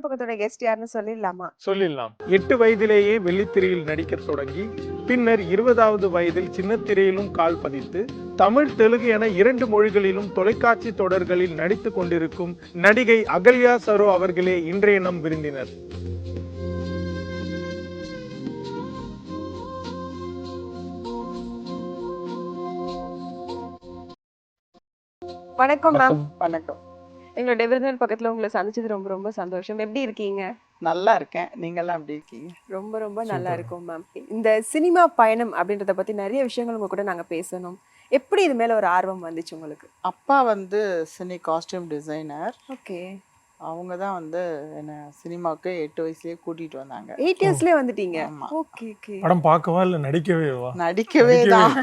நிபுணர் பக்கத்தோட கெஸ்ட் யாருன்னு சொல்லிடலாமா? சொல்லிடலாம். 8 வயதிலேயே வெள்ளித்திரையில் நடிக்கத் தொடங்கி பின்னர் 20வது வயதில் சின்னத்திரையிலும் கால் பதித்து தமிழ் தெலுங்கு என 2 மொழிகளிலும் தொலைக்காட்சி தொடர்களில் நடித்துக் கொண்டிருக்கும் நடிகை அகல்யா சரோ அவர்களே இன்றைய நம் விருந்தினர். வணக்கம் மேம். வணக்கம். எங்களோட விருந்தினர் பக்கத்துல உங்களை சந்திச்சது ரொம்ப ரொம்ப சந்தோஷம். எப்படி இருக்கீங்க? நல்லா இருக்கேன். நீங்கெல்லாம் எப்படி இருக்கீங்க? ரொம்ப ரொம்ப நல்லா இருக்கும் மேம். இந்த சினிமா பயணம் அப்படின்றத பத்தி நிறைய விஷயங்கள் உங்க கூட நாங்க பேசணும். எப்படி இது மேல ஒரு ஆர்வம் வந்துச்சு உங்களுக்கு? அப்பா வந்து சினி காஸ்டியூம் டிசைனர். ஓகே. அவங்க தான் வந்து என்ன சினிமாவுக்கு 8 வயசுலயே கூட்டிட்டு வந்தாங்க. 8 இயர்ஸ்லயே வந்துட்டீங்க? ஆமா. Okay okay. படம் பார்க்கவா இல்ல நடிக்கவேவா? நடிக்கவே தான்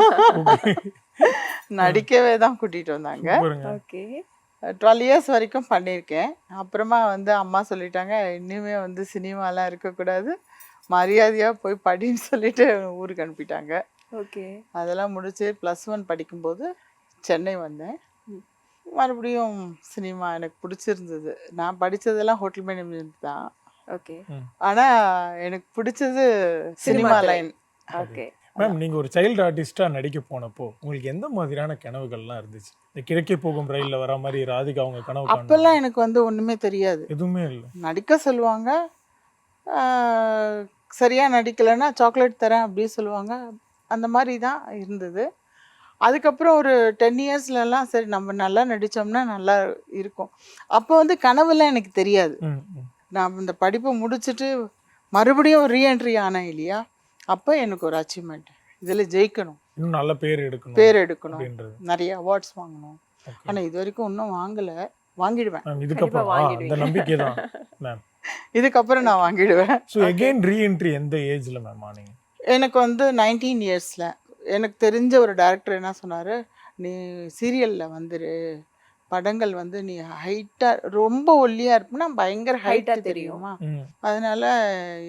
நடிக்கவே தான் கூட்டிட்டு வந்தாங்க. ஓகே. 12 இயர்ஸ் வரைக்கும் பண்ணியிருக்கேன். அப்புறமா வந்து அம்மா சொல்லிட்டாங்க, இனிமே வந்து சினிமாலாம் இருக்கக்கூடாது, மரியாதையா போய் படின்னு சொல்லிட்டு ஊருக்கு அனுப்பிட்டாங்க. ஓகே. அதெல்லாம் முடிச்சு +1 படிக்கும்போது சென்னை வந்தேன். மறுபடியும் சினிமா எனக்கு பிடிச்சிருந்தது. நான் படித்ததெல்லாம் ஹோட்டல் மேனேஜ்மெண்ட் தான். ஓகே. ஆனால் எனக்கு பிடிச்சது சினிமா லைன். ஓகே. மேம், நீங்க ஒரு சைல்டு ஆர்டிஸ்டா நடிக்க போனப்போ உங்களுக்கு எந்த மாதிரியான கனவுகள்லாம் இருந்துச்சு? இந்த கிழக்கே போகும் ரயில்ல வர மாதிரி ராதிகா அவங்க கனவு அப்பெல்லாம் எனக்கு வந்து ஒன்றுமே தெரியாது, எதுவுமே இல்லை. நடிக்க சொல்லுவாங்க, சரியாக நடிக்கலைன்னா சாக்லேட் தரேன் அப்படின்னு சொல்லுவாங்க. அந்த மாதிரி தான் இருந்தது. அதுக்கப்புறம் ஒரு 10 இயர்ஸ்லலாம் சரி நம்ம நல்லா நடித்தோம்னா நல்லா இருக்கும். அப்போ வந்து கனவுலாம் எனக்கு தெரியாது. நான் இந்த படிப்பை முடிச்சுட்டு மறுபடியும் ரீஎன்ட்ரி ஆனேன் இல்லையா, அப்போ எனக்கு ஒரு அச்சீவ்மெண்ட், இதில் ஜெயிக்கணும், இன்னும் நல்ல பேர் எடுக்கணும், நிறைய அவார்ட்ஸ் வாங்கணும். ஆனால் இது வரைக்கும் இன்னும் வாங்கலை, வாங்கிடுவேன். இதுக்கப்புறம் அந்த நம்பிக்கை தான் மேம். இதுக்கப்புறம் நான் வாங்கிடுவேன். ஸோ அகைன் ரீஎன்ட்ரி எந்த ஏஜ்ல மேம் ஆனீங்க? எனக்கு வந்து 19 இயர்ஸில் எனக்கு தெரிஞ்ச ஒரு டைரக்டர் என்ன சொன்னார், நீ சீரியலில் வந்துரு, படங்கள் வந்து நீ ஹைட்டாக ரொம்ப ஒல்லியாக இருப்பேன்னா பயங்கர ஹைட்டாக தெரியுமா, அதனால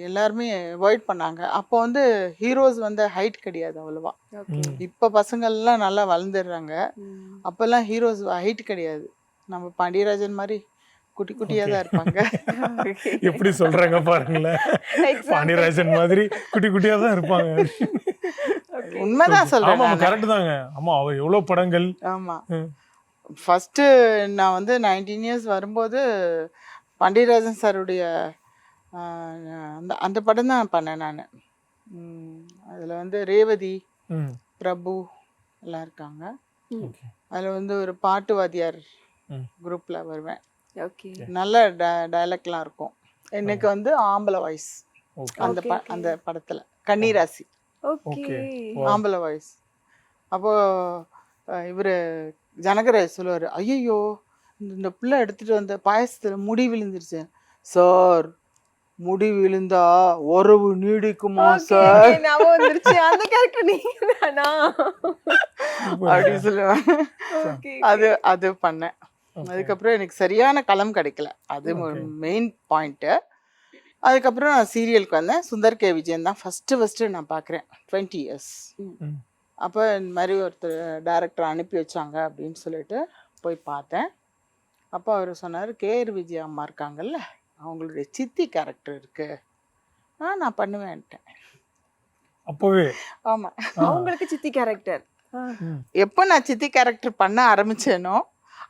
எல்லாருமே அவாய்ட் பண்ணாங்க. அப்போ வந்து ஹீரோஸ் வந்து ஹைட் கிடையாது அவ்வளோவா. இப்போ பசங்கள்லாம் நல்லா வளர்ந்துடுறாங்க, அப்போல்லாம் ஹீரோஸ் ஹைட் கிடையாது. நம்ம பாண்டியராஜன் மாதிரி குட்டி குட்டியாக தான் இருப்பாங்க. எப்படி சொல்றாங்க பாருங்களேன், பாண்டியராஜன் மாதிரி குட்டி குட்டியா தான் இருப்பாங்க. உண்மைதான் சொல்றேன். கரெக்ட் தாங்க. ஆமா, அவர் எவ்வளவு படங்கள். ஆமா, ஃபஸ்ட்டு நான் வந்து 19 இயர்ஸ் வரும்போது பாண்டியராஜன் சாருடைய அந்த படம் தான் பண்ணேன் நான். அதில் வந்து ரேவதி, பிரபு எல்லாம் இருக்காங்க. அதில் வந்து ஒரு பாட்டு வாத்தியார் குரூப்பில் வருவேன். நல்ல டயலாக்லாம் இருக்கும். எனக்கு வந்து ஆம்பளை வாய்ஸ் அந்த படத்தில், கன்னிராசி ஆம்பளை வாய்ஸ். அப்போது இவர் ஜனகராஜ் சொல்லுவார், ஐயோ இந்த பிள்ளை எடுத்துகிட்டு வந்த பாயசத்தில் முடி விழுந்துருச்சு சார், முடி விழுந்தா உறவு நீடிக்குமா சார் அப்படி சொல்லுவேன். அது பண்ணேன். அதுக்கப்புறம் எனக்கு சரியான களம் கிடைக்கல, அது மெயின் பாயிண்ட்டு. அதுக்கப்புறம் நான் சீரியலுக்கு வந்தேன். சுந்தர் கே விஜயன் தான் ஃபஸ்ட்டு நான் பார்க்குறேன், 20 இயர்ஸ். அப்போ இந்த மாதிரி ஒருத்தர் டைரக்டர் அனுப்பி வச்சாங்க அப்படின்னு சொல்லிட்டு போய் பார்த்தேன். அப்போ அவர் சொன்னார், கேஆர் விஜயா அம்மா இருக்காங்கல்ல, அவங்களுடைய சித்தி கேரக்டர் இருக்கு, நான் பண்ணுவேன்ட்டேன் அப்போவே. ஆமாம், அவங்களுக்கு சித்தி கேரக்டர். எப்போ நான் சித்தி கேரக்டர் பண்ண ஆரம்பிச்சேனோ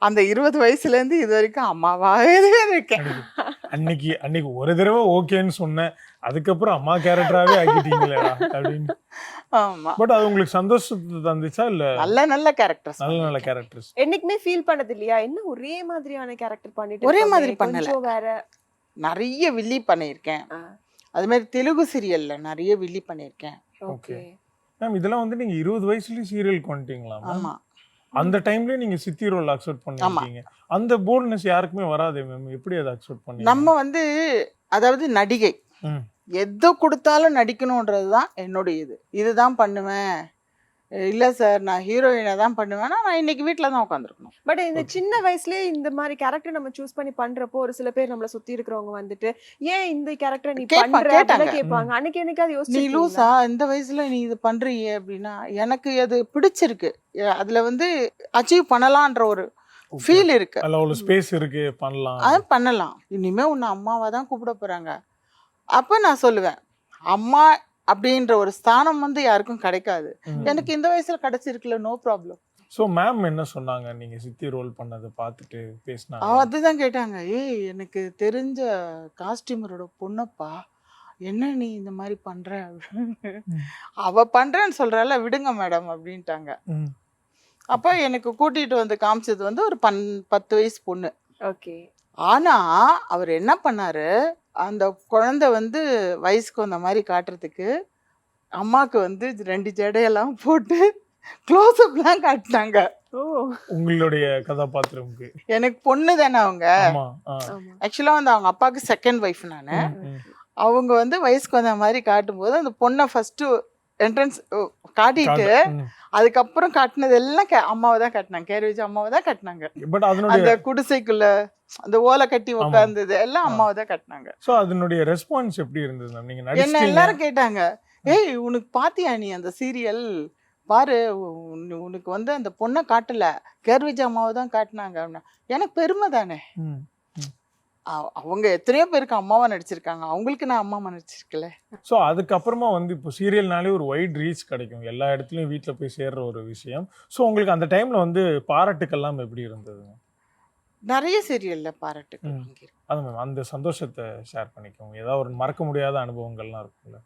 அந்த 20 வயசுலேருந்து இது வரைக்கும் அம்மாவாகவே இருக்கேன். அன்னைக்கு ஒரு தடவை ஓகேன்னு சொன்னேன், அதுக்கப்புறம் அம்மா கேரக்டராகவே ஆக்கிட்டீங்களா அப்படின்னு. ஆமா, பட் அது உங்களுக்கு சந்தோஷத்தை தந்துச்சா? இல்ல நல்ல கேரக்டர்ஸ், நல்ல கேரக்டர்ஸ் என்னைக்குமே ஃபீல் பண்ணது இல்லையா? என்ன ஒரே மாதிரியான கேரக்டர் பண்ணிட்டு ஒரே மாதிரி பண்ணல, வேற நிறைய வில்லி பண்ணியிருக்கேன். அது மாதிரி தெலுங்கு சீரியல்ல நிறைய வில்லி பண்ணியிருக்கேன். ஓகே மேம், இதெல்லாம் வந்து நீங்க 20 வயசுலயே சீரியலுக்கு வந்துட்டீங்களா? ஆமா, அந்த டைம்ல நீங்க சித்தி ரோல் அக்செப்ட் பண்ணிருக்கீங்க. அந்த போல்ட்னஸ் யாருக்குமே வராதே மேம், எப்படி அதை அக்செப்ட் பண்ணீங்க? நம்ம வந்து அதாவது நடிகை எது கொடுத்தாலும் நடிக்கணுன்றது தான் என்னுடைய இதுதான் பண்ணுவேன். இல்லை சார் நான் ஹீரோயினை தான் பண்ணுவேன்னா நான் இன்னைக்கு வீட்டில் தான் உட்காந்துருக்கணும். பட் இந்த சின்ன வயசுலேயே இந்த மாதிரி கேரக்டர் நம்ம சூஸ் பண்ணி பண்றப்போ ஒரு சில பேர் நம்மளை சுற்றி இருக்கிறவங்க வந்துட்டு ஏன் இந்த கேரக்டர் நீ கேட்பாங்க. அன்னைக்கு எனக்கு அது யோசிச்சு, நீ லூசா இந்த வயசுல நீ இது பண்றியே அப்படின்னா, எனக்கு அது பிடிச்சிருக்கு, அதில் வந்து அச்சீவ் பண்ணலான்ற ஒரு ஃபீல் இருக்கு. அதுல ஒரு ஸ்பேஸ் இருக்கு, பண்ணலாம். அது பண்ணலாம். இனிமே உன்னை அம்மாவா தான் கூப்பிட போறாங்க. அப்ப நான் சொல்லுவேன், அம்மா அப்படின்ற ஒரு ஸ்தானம் வந்து யாருக்கும் கிடைக்காது. எனக்கு இந்த வயசுல கிடைச்சிருக்குல்ல, நோ ப்ராப்ளம். ஸோ மேம் என்ன சொன்னாங்க நீங்க சித்தி ரோல் பண்ணதை பார்த்துட்டு பேசினாங்க? அதுதான் கேட்டாங்க, ஏய் எனக்கு தெரிஞ்ச காஸ்டியூமரோட பொண்ணப்பா, என்ன நீ இந்த மாதிரி பண்ற அப்படின்னு. அவ பண்றேன்னு சொல்றால, விடுங்க மேடம் அப்படின்ட்டாங்க. அப்ப எனக்கு கூட்டிட்டு வந்து காமிச்சது வந்து ஒரு 10 வயசு பொண்ணு. ஓகே. ஆனா அவர் என்ன பண்ணாரு, அந்த குழந்தை வந்து வயசுக்கு வந்த மாதிரி காட்டுறதுக்கு அம்மாக்கு வந்து 2 ஜடையெல்லாம் போட்டு க்ளோஸ்அப்லாம் காட்டினாங்க. உங்களுடைய கதாபாத்திரம்க்கு. எனக்கு பொண்ணு தானே அவங்க. ஆக்சுவலா வந்து அவங்க அப்பாவுக்கு செகண்ட் ஒய்ஃப் நானு. அவங்க வந்து வயசுக்கு வந்த மாதிரி காட்டும்போது அந்த பொண்ணை ஃபர்ஸ்ட் என்ட்ரன்ஸ் காட்டிட்டு அதுக்கப்புறம் காட்டினது எல்லாம் அம்மாவை தான் காட்டினாங்க. கேரேஜ் அம்மாவை தான் காட்டினாங்க. பட் அந்த குடிசைக்குள்ள அந்த ஓலை கட்டி உட்கார்ந்தது எல்லாம் அம்மாவை தான் காட்டினாங்க. சோ அதனுடைய ரெஸ்பான்ஸ் எப்படி இருந்தது மேம்? நீங்க என்ன நடிச்சிட்டீங்க, எல்லாரும் கேட்டாங்க, ஏய் உனக்கு பாத்தியா நீ அந்த சீரியல் பாரு, உனக்கு வந்து அந்த பொண்ணை காட்டல, கேர்விஜ் அம்மாவை தான் காட்டினாங்க அப்படின்னா எனக்கு பெருமை தானே. அவங்க எத்தனையோ பேருக்கு அம்மாவா நடிச்சிருக்காங்க, அவங்களுக்கு நான் அம்மாவா நடிச்சிருக்கல. ஸோ அதுக்கப்புறமா வந்து இப்போ சீரியல்னாலே ஒரு வைட் ரீச் கிடைக்கும், எல்லா இடத்துலையும் வீட்டில் போய் சேர்ற ஒரு விஷயம். ஸோ உங்களுக்கு அந்த டைம்ல வந்து பாராட்டுக்கெல்லாம் எப்படி இருந்தது? நிறைய சீரியல்ல பாராட்டுக்கள் வாங்கியிருக்கேன். அது மேம் அந்த சந்தோஷத்தை ஷேர் பண்ணிக்கோங்க. ஏதாவது ஒரு மறக்க முடியாத அனுபவங்கள்லாம் இருக்கும்ல?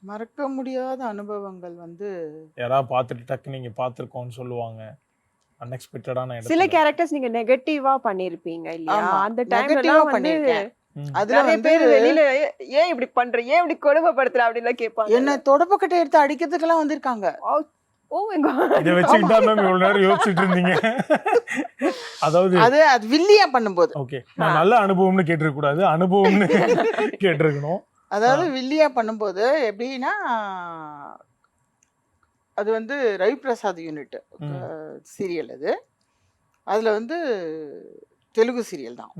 மறக்க முடியாத அனுபவங்கள் வந்து யாராவது பார்த்துட்டு டக்கு நீங்க பார்த்துருக்கோன்னு சொல்லுவாங்க, அன்எக்ஸ்பெக்டடான இடத்துல. சில கேரக்டர்ஸ் நீங்க நெகட்டிவா பண்ணிருப்பீங்க இல்லையா? அந்த டைம்ல நெகட்டிவா பண்ணிருக்கேன். அதுல நிறைய பேர் வெளியில ஏன் இப்படி பண்ற, ஏன் இப்படி கொடுமைப்படுத்துற அப்படிலாம் கேட்பாங்க. என்ன தொடப்பக்கட்டை எடுத்து அடிக்கிறதுக்கெல்லாம் வந்திருக்காங்க. Oh my God. இத வச்சுக்கிட்டா மேம் இவ்வளவு நேரம் யோசிச்சுட்டு இருந்தீங்க. அதாவது அது வில்லியா பண்ணும்போது. ஓகே, நான் நல்ல அனுபவம்னு கேட்டிருக்க கூடாது, அனுபவம்னு கேட்டிருக்கணும். அதாவது வில்லியா பண்ணும்போது எப்படின்னா, அது வந்து ரவி பிரசாத் யூனிட் சீரியல். அதுல வந்து தெலுங்கு சீரியல் தான்.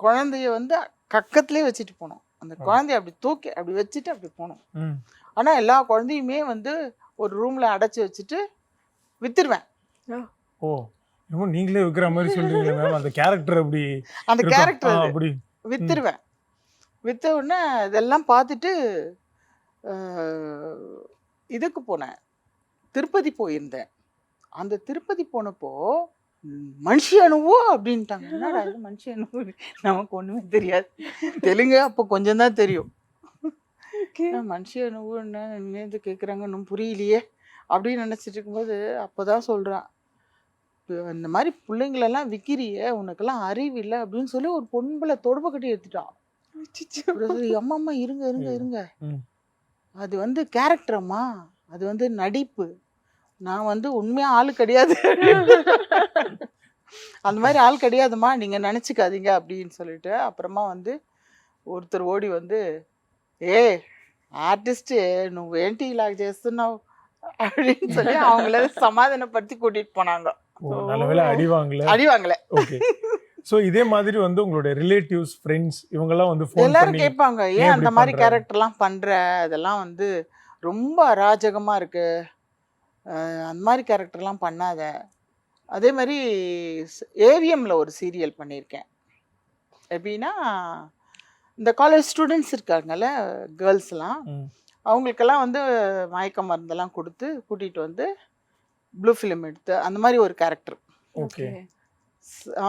குழந்தைய வந்து கக்கத்திலே வச்சுட்டு போனோம். அந்த குழந்தைய அப்படி தூக்கி அப்படி வச்சுட்டு அப்படி போனோம். ஆனா எல்லா குழந்தையுமே வந்து ஒரு ரூம்ல அடைச்சு வச்சுட்டு வித்துருவேன். ஓ, இன்னும் நீங்களே விக்கிற மாதிரி சொல்றீங்க மேம். அந்த கேரக்டர் அப்படி, அந்த கேரக்டர் அப்படி வித்துருவேன். வித்த உடனே இதெல்லாம் பார்த்துட்டு இதுக்கு போனேன், திருப்பதி போயிருந்தேன். அந்த திருப்பதி போனப்போ மனுஷி அணுவோ அப்படின்ட்டாங்க. என்னடா இது மனுஷி அணுவோ, நமக்கு ஒண்ணுமே தெரியாது தெலுங்கு, அப்போ கொஞ்சம் தான் தெரியும். மனுஷி அணுவோ என்ன கேட்குறாங்க, இன்னும் புரியலையே அப்படின்னு நினச்சிட்டு இருக்கும்போது அப்போதான் சொல்கிறான், இந்த மாதிரி பிள்ளைங்களெல்லாம் விற்கிறிய, உனக்கெல்லாம் அறிவு இல்லை அப்படின்னு சொல்லி ஒரு பொண்ணுல தொடர்பு கட்டி எடுத்துட்டான். அம்மா அம்மா இருங்க இருங்க இருங்க, அது வந்து கேரக்டரம்மா, அது வந்து நடிப்பு, நான் வந்து உண்மையா ஆளு கிடையாது, அந்த மாதிரி ஆள் கிடையாதுமா, நீங்க நினைச்சுக்காதீங்க அப்படின்னு சொல்லிட்டு அப்புறமா வந்து ஒருத்தர் ஓடி வந்து, ஏ ఆర్టిస్ట్ నువ్వు ఏంటి ఇలా చేస్తున్నావు அப்படின்னு சொல்லி அவங்கள சமாதானப்படுத்தி கூட்டிட்டு போனாங்க. நல்லவேளை அடி வாங்கல. ஓகே. சோ இதே மாதிரி வந்து உங்களுடைய ரிலேட்டிவ்ஸ், ஃப்ரெண்ட்ஸ் இவங்கெல்லாம் வந்து ஃபோன் பண்ணி எல்லாரும் கேட்பாங்க, ஏன் அந்த மாதிரி கேரக்டர்லாம் பண்ற, அதெல்லாம் வந்து ரொம்ப அராஜகமா இருக்கு, அந்த மாதிரி கேரக்டர்லாம் பண்ணாத. அதே மாதிரி ஏவிஎம்ல ஒரு சீரியல் பண்ணியிருக்கேன். எப்படின்னா, இந்த காலேஜ் ஸ்டூடெண்ட்ஸ் இருக்காங்கல்ல கேர்ள்ஸ்லாம், அவங்களுக்கெல்லாம் வந்து மயக்க மருந்தெல்லாம் கொடுத்து கூட்டிகிட்டு வந்து ப்ளூ ஃபிலிம் எடுத்து அந்த மாதிரி ஒரு கேரக்டர். ஓகே.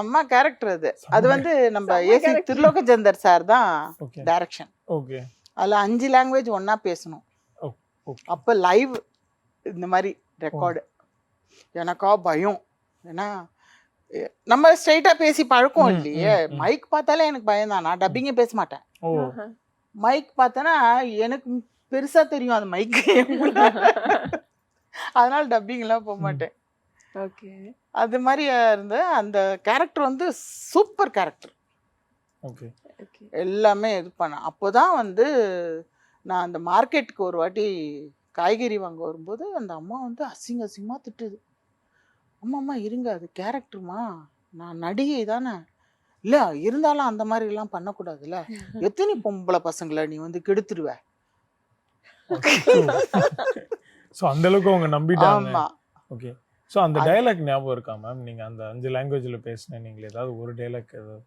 அம்மா கேரக்டர் அது வந்து நம்ம ஏசி திருலோகச்சந்தர் சார் தான் டைரக்ஷன். ஓகே. அதில் 5 லாங்குவேஜ் ஒன்றா பேசணும். அப்போ லைவ் இந்த மாதிரி ரெக்கார்டு. எனக்கா பயம், ஏன்னா நம்ம ஸ்ட்ரைட்டா பேசி பழக்கம் இல்லையே, மைக் பார்த்தாலே எனக்கு பயம் தான். நான் டப்பிங்கே பேச மாட்டேன். மைக் பார்த்தேன்னா எனக்கு பெருசா தெரியும் அந்த மைக்கு, அதனால டப்பிங்லாம் போக மாட்டேன். ஓகே. அது மாதிரி இருந்த அந்த கேரக்டர் வந்து சூப்பர் கேரக்டர். ஓகே. எல்லாமே இது பண்ணேன். அப்போதான் வந்து நான் அந்த மார்க்கெட்டுக்கு ஒரு வாட்டி காய்கறி வாங்க வரும்போது அந்த அம்மா வந்து அசிங்கமா திட்டுது. அம்மா இருங்க, அது கேரக்டர்மா, நான் நடிகை தானே, இல்லை இருந்தாலும் அந்த மாதிரிலாம் பண்ணக்கூடாதுல்ல, எத்தனை பொம்பளை பசங்களை நீ வந்து கெடுத்துடுவ. ஸோ அந்த அளவுக்கு அவங்க நம்பிட்டாங்க. ஆமா. ஓகே. ஸோ அந்த டயலாக் ஞாபகம் இருக்கா மேம்? நீங்கள் அந்த 5 லாங்குவேஜில் பேசினேன் நீங்கள் ஏதாவது ஒரு டயலாக் ஏதாவது?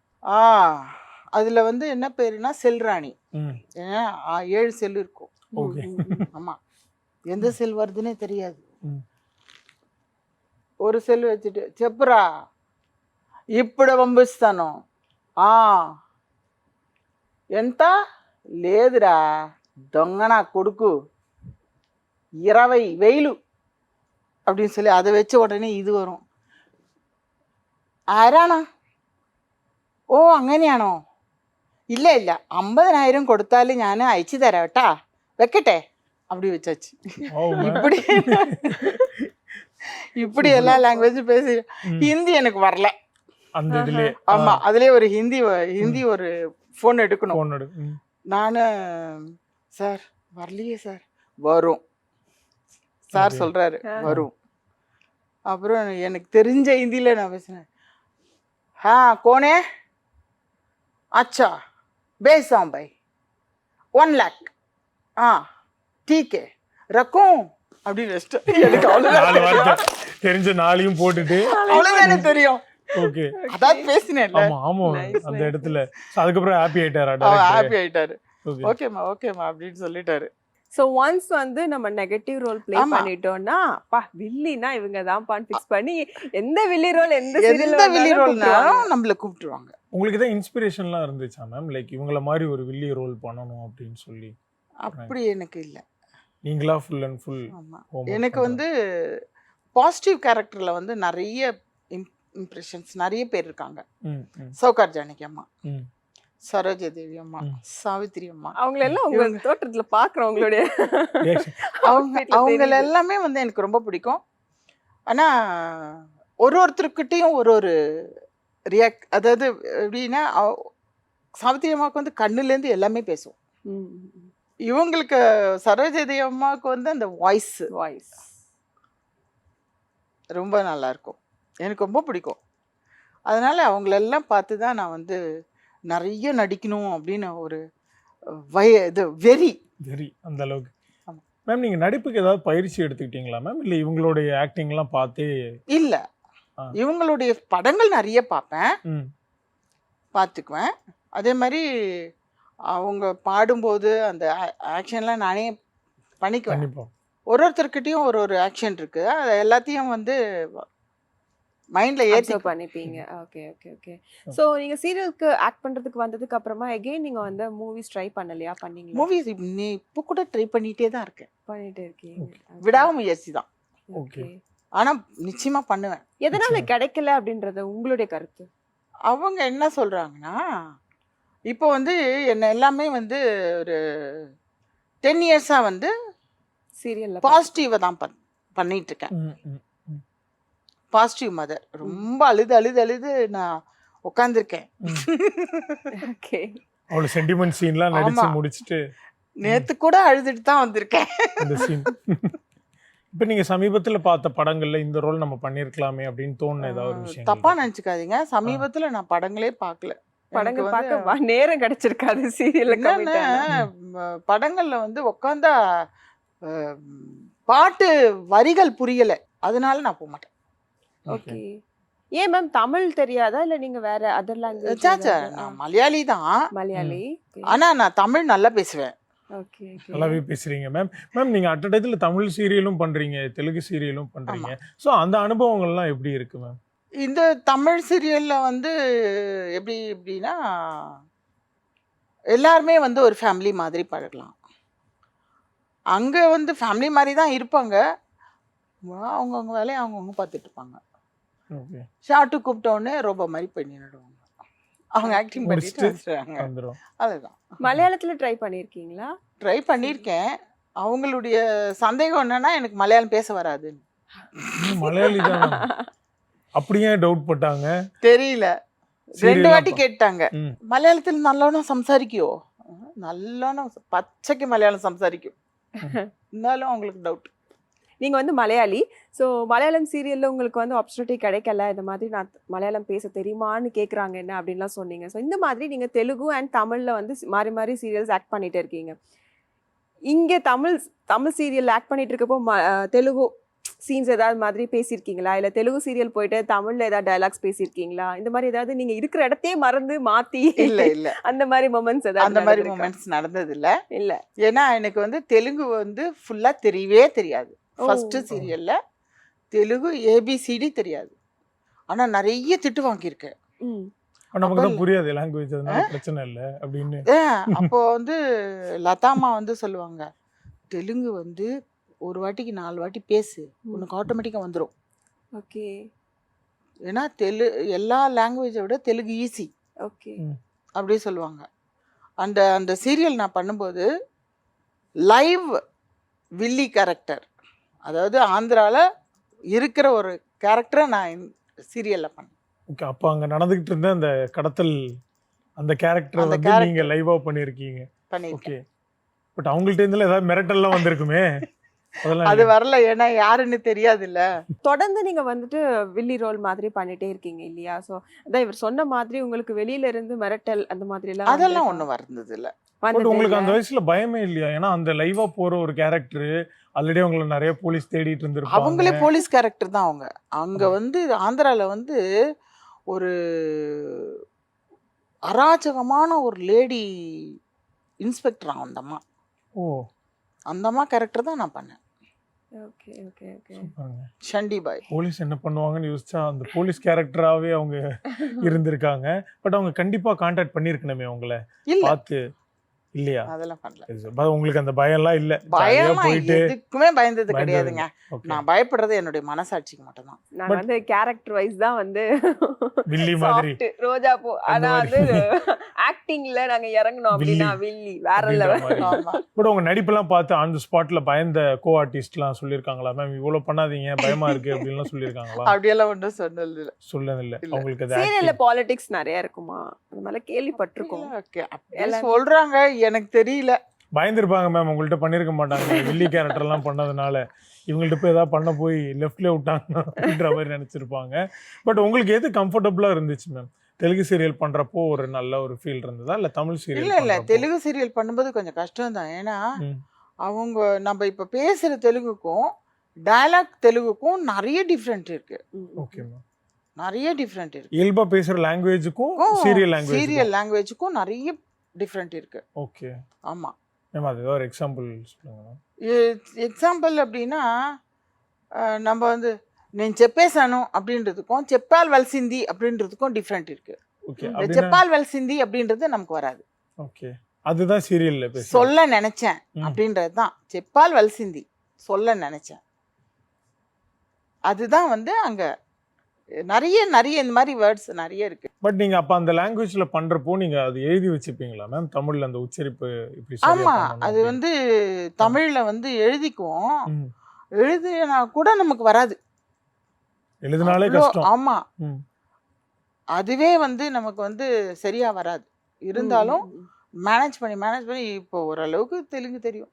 அதுல வந்து என்ன பேருனா செல்ராணி. ம் ஏன்னா 7 செல் இருக்கும். ஓகே. ஆமா, எந்த செல் வருதுன்னே தெரியாது. ம் ஒரு செல் வச்சுட்டு చెప్పురా ఇప్పుడు పంపిస్తాను. ఎంత లేదురా దొంగ నా కొడుకు 20,000 அப்படின்னு சொல்லி அதை வச்ச உடனே இது வரும். ആരാണ്? ഓ അങ്ങനെയാണോ? ഇല്ല ഇല്ല 50,000 കൊടുത്താൽ ഞാൻ അയച്ചു തരാം കേട്ടാ, വെക്കട്ടെ அப்படி வச்சாச்சு. இப்படி இப்படி எல்லா லாங்குவேஜும் பேசி ஹிந்தி எனக்கு வரல அந்த இதுலயே. ஆமா, அதுலயே ஒரு ஹிந்தி ஒரு ஃபோன் எடுக்கணும். நான் சார் வரலையே சார். வரும் சார் சொல்றாரு வரும். அப்புறம் எனக்கு தெரிஞ்ச ஹிந்தியில நான் பேசினேன். கோனே अच्छा बेसाम भाई 1 लाख ठीक है रखूं அப்படின்னு எனக்கு அவ்வளவுதான் தெரிஞ்ச நாளையும் போட்டுட்டு அவ்வளவுதான் எனக்கு தெரியும். ஓகே, அதான் பேசினேன்ல. ஆமா ஆமா அந்த இடத்துல. அதுக்கப்புறம் ஹாப்பி ஆயிட்டாரு. ஹாப்பி ஆயிட்டாரு. ஓகேமா அப்படின்னு சொல்லிட்டாரு. சோ ஒன்ஸ் வந்து நம்ம நெகட்டிவ் ரோல் ப்ளே பண்ணிட்டோம்னா அப்பா வில்லினா இவங்க தான் ஃபிக்ஸ் பண்ணி எந்த வில்லி ரோல் எந்த வில்லி ரோல்னாலும் நம்மள கூப்பிடுவாங்க. உங்களுக்கு தான் இன்ஸ்பிரேஷன்லாம் இருந்துச்சா மேம்? லைக் இவங்கள மாதிரி ஒரு வில்லி ரோல் பண்ணணும் அப்படின்னு சொல்லி? அப்படி எனக்கு இல்ல. நீங்களா ஃபுல் அண்ட் ஃபுல்? எனக்கு வந்து பாசிட்டிவ் கேரக்டர்ல வந்து நிறைய இம்ப்ரெஷன்ஸ் நிறைய பேர் இருக்காங்க. சௌகார் ஜானகி அம்மா, சரோஜா தேவி அம்மா, சாவித்திரி அம்மா, அவங்க எல்லாம் உங்க தோற்றத்துல பாக்குறவங்களுடைய அவங்க எல்லாமே வந்து எனக்கு ரொம்ப பிடிக்கும். ஆனா ஒருத்தருக்கிட்டையும் ஒரு ரியாக்ட், அதாவது எப்படின்னா சாவித்திரி அம்மாவுக்கு வந்து கண்ணுலேருந்து எல்லாமே பேசும். இவங்களுக்கு சரோஜா தேவி அம்மாவுக்கு வந்து அந்த வாய்ஸ் ரொம்ப நல்லா இருக்கும், எனக்கு ரொம்ப பிடிக்கும். அதனால அவங்களெல்லாம் பார்த்து தான் நான் வந்து நிறைய நடிக்கணும் அப்படின்னு ஒரு வெறி அந்த அளவுக்கு. மேம் நீங்கள் நடிப்புக்கு ஏதாவது பயிற்சி எடுத்துக்கிட்டீங்களா மேம்? இல்லை இவங்களுடைய ஆக்டிங்லாம் பார்த்தே? இல்லை, இவங்களுடைய படங்கள் நிறைய பார்த்துக்குவேன். அதே மாதிரி அவங்க பாடும்போது அந்த ஆக்ஷன்லாம் நானே பண்ணிக்குவேன். ஒருத்தர்கிட்டையும் ஒரு ஆக்ஷன் இருக்கு, அது எல்லாத்தையும் வந்து மைண்ட்ல ஏத்தி பண்ணிப்பீங்க. Okay okay okay. சோ நீங்க சீரியலுக்கு ஆக்ட் பண்றதுக்கு வந்ததுக்கு அப்புறமா அகைன் நீங்க வந்து மூவிஸ் ட்ரை பண்ணலையா? பண்ணீங்களா? மூவிஸ் இப்போ கூட ட்ரை பண்ணிட்டே தான் இருக்கேன். பண்ணிட்டே இருக்கீங்க, விடாமுயற்சி தான். ஓகே. ஆனா நிச்சயமா பண்ணுவேன். எதனால கிடைக்கல அப்படின்றது உங்களுடைய கருத்து? அவங்க என்ன சொல்றாங்கன்னா, இப்போ வந்து என்ன எல்லாமே வந்து ஒரு 10 இயர்ஸா வந்து சீரியல்ல பாசிட்டிவா தான் பண்ணிட்டு இருக்கேன். Positive mother. ரொம்ப அழுது நான் உட்காந்துருக்கேன். ஓகே. அவ்வளவு சென்டிமெண்ட் சீன்லாம் நடிச்சு முடிச்சிட்டு நேத்து கூட அழுதுட்டு தான் வந்திருக்கேன் அந்த சீன். இப்போ நீங்க சமீபத்துல பார்த்த படங்கள்ல இந்த ரோல் நம்ம பண்ணிருக்கலாமே அப்படின்னு தோணுன ஏதாவது ஒரு விஷயம்? தப்பா நினைச்சுக்காதீங்க, சமீபத்துல நான் படங்களே பார்க்கல. படங்கள் பார்க்க நேரம் கிடைச்சிருக்காது. சீரியல்ல படங்கள்ல வந்து உட்காந்தா பாட்டு வரிகள் புரியல, அதனால நான் போக மாட்டேன். ஓகே. ஏன் மேம் தமிழ் தெரியாதா இல்ல நீங்க வேற அதர் லாங்குவேஜ்? நான் மலையாளி தான். மலையாளி. ஆனா நான் தமிழ் நல்லா பேசுவேன். Okay okay. நல்லாவே பேசுறீங்க மேம். மேம் நீங்க அட் டைத்துல தமிழ் சீரியலும் பண்றீங்க, தெலுங்கு சீரியலும் பண்றீங்க. சோ அந்த அனுபவங்கள்லாம் எப்படி இருக்கு மேம்? இந்த தமிழ் சீரியல்ல வந்து எப்படின்னா எல்லாருமே வந்து ஒரு ஃபேமிலி மாதிரி பழகலாம். அங்க வந்து ஃபேமிலி மாதிரி தான் இருப்பாங்க, அவங்கவுங்க வேலையை அவங்கவுங்க பார்த்துட்டு இருப்பாங்க. ஷார்ட்டு கூப்பிட்டோடனே ரோபோ மாதிரி போய் நின்றுடுவாங்க, அவங்க ஆக்டிங் பண்ணிட்டு வந்துடுவாங்க. அதுதான். மலையாளத்துல ட்ரை பண்ணியிருக்கீங்களா? ட்ரை பண்ணியிருக்கேன். அவங்களுடைய சந்தேகம் என்னன்னா எனக்கு மலையாளம் பேச வராது. மலையாளி தான் அப்படியே டவுட் பட்டாங்க, தெரியல. 2 வாட்டி கேட்டாங்க, மலையாளத்தில் நல்லவனா சம்சாரிக்கியோ? நல்லவனா பச்சைக்கு மலையாளம் சம்சாரிக்கும். இருந்தாலும் அவங்களுக்கு டவுட். நீங்கள் வந்து மலையாளி, ஸோ மலையாளம் சீரியலில் உங்களுக்கு வந்து ஆப்பர்ச்சுனிட்டி கிடைக்கல, இந்த மாதிரி நான் மலையாளம் பேச தெரியுமான்னு கேட்குறாங்க என்ன அப்படின்லாம் சொன்னீங்க. ஸோ இந்த மாதிரி நீங்கள் தெலுங்கு அண்ட் தமிழில் வந்து மாறி மாறி சீரியல்ஸ் ஆக்ட் பண்ணிகிட்டே இருக்கீங்க. இங்கே தமிழ் சீரியல் ஆக்ட் பண்ணிட்டு இருக்கப்போ தெலுங்கு சீன்ஸ் ஏதாவது மாதிரி பேசியிருக்கீங்களா? இல்ல தெலுங்கு சீரியல் போயிட்டு தமிழ்ல ஏதாவது டயலாக்ஸ் பேசியிருக்கீங்களா? இந்த மாதிரி ஏதாவது நீங்க இருக்கிற இடத்தையே மறந்து மாத்தி இல்ல அந்த மாதிரி மொமெண்ட்ஸ் ஏதாவது அந்த மாதிரி நடந்திருக்கா? மூமெண்ட்ஸ் நடந்தது இல்ல. இல்ல. ஏன்னா எனக்கு வந்து தெலுங்கு வந்து ஃபுல்லா தெரியவே தெரியாது. ஓ. ஃபர்ஸ்ட் சீரியல்ல தெலுங்கு ஏபிசிடி தெரியாது. ஆனா நிறைய திட்டு வாங்கியிருக்கேன். ம். நமக்கு தான் புரியாது லாங்குவேஜ், அதனால பிரச்சனை இல்ல அப்படின்னு. அப்போ வந்து லதாமா வந்து சொல்லுவாங்க, தெலுங்கு வந்து ஒரு வாட்டிக்கு 4 வாட்டி பேசு, உனக்கு ஆட்டோமேட்டிக்கா வந்துடும். ஓகே. ஏன்னா எல்லா லாங்குவேஜை விட தெலுங்கு ஈஸி ஓகே. அப்படி சொல்லுவாங்க. அந்த அந்த சீரியல் நான் பண்ணும்போது லைவ் வில்லி கேரக்டர், அதாவது ஆந்திரால இருக்கிற ஒரு கேரக்டரை நான் சீரியல்ல பண்ணேன். ஓகே, அப்போ அங்க நடந்துகிட்டு இருந்த அந்த கடத்தல் அந்த கேரக்டர் அந்த வந்து character. நீங்க லைவா பண்ணிருக்கீங்க. பண்ணியிருக்கேன். ஓகே, பட் அவங்கள்ட்ட இருந்துல ஏதாவது மிரட்டல்லாம் வந்திருக்குமே, அதெல்லாம் அது வரல, ஏன்னா யாருன்னு தெரியாதுல்ல. தொடர்ந்து நீங்க வந்துட்டு வில்லி ரோல் மாதிரி பண்ணிட்டே இருக்கீங்க இல்லையா? சோ அதான் இவர் சொன்ன மாதிரி உங்களுக்கு வெளியில இருந்து மிரட்டல் அந்த மாதிரி எல்லாம் அதெல்லாம் ஒண்ணும் வந்தது இல்ல. பட் உங்களுக்கு அந்த வயசுல பயமே இல்லையா? ஏன்னா அந்த லைவா போற ஒரு கேரக்டர் ஆல்ரெடி அவங்களை நிறைய போலீஸ் தேடிட்டு இருந்திருப்பாங்க. அவங்களே போலீஸ் கேரக்டர் தான் அவங்க. அங்க வந்து ஆந்திரால வந்து ஒரு அராஜகமான ஒரு லேடி இன்ஸ்பெக்டர் அந்த அம்மா. ஓ, அந்த அம்மா கேரக்டர் தான் நான் பண்ணேன். Okay okay okay. சூப்பருங்க. ஷண்டி பாய். போலீஸ் என்ன பண்ணுவாங்கன்னு யோசிச்சா அந்த போலீஸ் கேரக்டராகவே அவங்க இருந்திருக்காங்க. பட் அவங்க கண்டிப்பா கான்டாக்ட் பண்ணிருக்கணுமே உங்களை இல்ல, பார்த்து, இல்லையா? அதெல்லாம் பண்ணல. சரி, சரி. உங்களுக்கு அந்த பயம் எல்லாம் இல்ல? பயமா போயிட்டு எதுக்குமே பயந்தது பயந்தது கிடையாதுங்க. Okay. நான் பயப்படுறது என்னுடைய மனசாட்சிக்கு மட்டும் தான். நான் வந்து கேரக்டர் வைஸ் தான் வந்து வில்லி மாதிரி soft, ரோஜா பூ. ஆனா அது ஆக்டிங்ல நாங்க இறங்கணும் அப்படின்னா வில்லி வேற லெவல். ஆமா. பட் உங்க நடிப்பெல்லாம் பார்த்து ஆன் தி ஸ்பாட்ல பயந்த கோ ஆர்டிஸ்ட்லாம் சொல்லியிருக்காங்களா, மேம் இவ்வளவு பண்ணாதீங்க பயமா இருக்கு அப்படின்லாம் சொல்லியிருக்காங்களா? அப்படியெல்லாம் ஒன்றும் சொன்னது இல்ல. சொல்லல இல்ல இல்ல. அவங்களுக்கு அது சீரியல்ல acting. பாலிடிக்ஸ் நிறைய இருக்குமா? அந்த மாதிரி கேள்விப்பட்டிருக்கோம். Okay, அப்படியே சொல்றாங்க, எனக்கு தெரியல. பயந்துருப்பாங்க மேம், உங்கள்ட்ட பண்ணிருக்க மாட்டாங்க வில்லி கேரக்டர் எல்லாம் பண்ணதுனால. இவங்கள்ட்ட போய் ஏதாவது பண்ண போய் லெஃப்ட்ல விட்டாங்க அப்படின்ற மாதிரி நினைச்சிருப்பாங்க. பட் உங்களுக்கு எது கம்ஃபர்டபுளா இருந்துச்சு மேம்? தெலுங்கு சீரியல் பண்றப்போ ஒரு நல்ல ஒரு ஃபீல் இருந்ததா, இல்ல தமிழ் இல்ல சீரியல் இல்ல பண்றப்போ? தெலுங்கு சீரியல் பண்ணும்போது கொஞ்சம் கஷ்டம் தான். ஏன்னா ம். அவங்க நம்ம இப்ப பேசுற தெலுங்குக்கும் டயலாக் தெலுங்குக்கும் நிறைய டிஃப்ரெண்ட் இருக்கு. Okay ma'am. நிறைய டிஃப்ரெண்ட் இருக்கு. இயல்பா பேசுற லாங்குவேஜுக்கும் சீரியல் லாங்குவேஜ். சீரியல் லாங்குவேஜுக்கும் நிறைய டிஃப்ரெண்ட் இருக்கு. ஓகே ஆமா. மேம், அது ஏதாவது ஒரு எக்ஸாம்பிள் சொல்லுங்க மேம். எக்ஸாம்பிள் அப்படின்னா நம்ம வந்து నేను చెప్పేశాను அப்படின்றதுக்கும் చెప్పాలి వలసింది அப்படின்றதுக்கும் டிஃப்ரெண்ட் இருக்கு. ஓகே இந்த அப்படின்னா చెప్పాలి వలసింది அப்படின்றது நமக்கு வராது. ஓகே, அதுதான் சீரியல்ல பேசுறோம். சொல்ல நினைச்சேன் ம். அப்படின்றது தான் చెప్పాలి వలసింది, சொல்ல நினைச்சேன். அதுதான் வந்து அங்க நிறைய நிறைய இந்த மாதிரி வேர்ட்ஸ் நிறைய இருக்கு. பட் நீங்க அப்ப அந்த லாங்குவேஜ்ல பண்றப்போ நீங்க அது எழுதி வச்சுப்பீங்களா மேம்? தமிழ்ல அந்த உச்சரிப்பு இப்படி சரியா ஆமா, பண்ணணும் அது அப்படின்னு. வந்து தமிழ்ல வந்து எழுதிக்குவோம். ம். எழுதினா கூட நமக்கு வராது. எழுதினாலே அவ்வளோ- கஷ்டம். ஆமா, ம். அதுவே வந்து நமக்கு வந்து சரியா வராது. இருந்தாலும் மேனேஜ் பண்ணி இப்போ ஓரளவுக்கு தெலுங்கு தெரியும்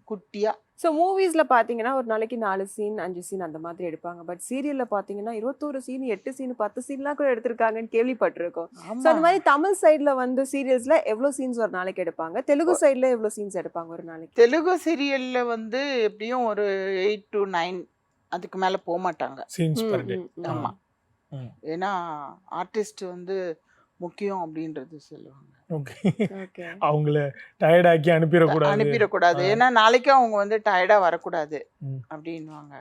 குட்டியா. ஸோ மூவிஸ்ல பாத்தீங்கன்னா ஒரு நாளைக்கு 4 சீன் 5 சீன் அந்த மாதிரி எடுப்பாங்க. பட் சீரியல்ல பாத்தீங்கன்னா 21 சீன் 8 சீன் 10 சீன்லாம் கூட எடுத்திருக்காங்கன்னு கேள்விப்பட்டிருக்கோம். ஸோ ஆமா. அந்த மாதிரி தமிழ் சைட்ல வந்து சீரியல்ஸ்ல எவ்வளவு சீன்ஸ் ஒரு நாளைக்கு எடுப்பாங்க? தெலுங்கு சைட்ல எவ்வளவு சீன்ஸ் எடுப்பாங்க ஒரு நாளைக்கு? தெலுங்கு சீரியல்ல வந்து எப்படியும் ஒரு 8 to 9 அதுக்கு மேல போக மாட்டாங்க. Scenes per day. ஆமா. ம். ஏன்னா ஆர்டிஸ்ட் வந்து முக்கியம் அப்படின்றது சொல்லுவாங்க. Okay, okay. அவங்கள டயர்ட் ஆக்கி அனுப்பிடக்கூடாது. அனுப்பிடக்கூடாது. ஏன்னா நாளைக்கும் அவங்க வந்து டயர்டா வரக்கூடாது ம். அப்படின்வாங்க.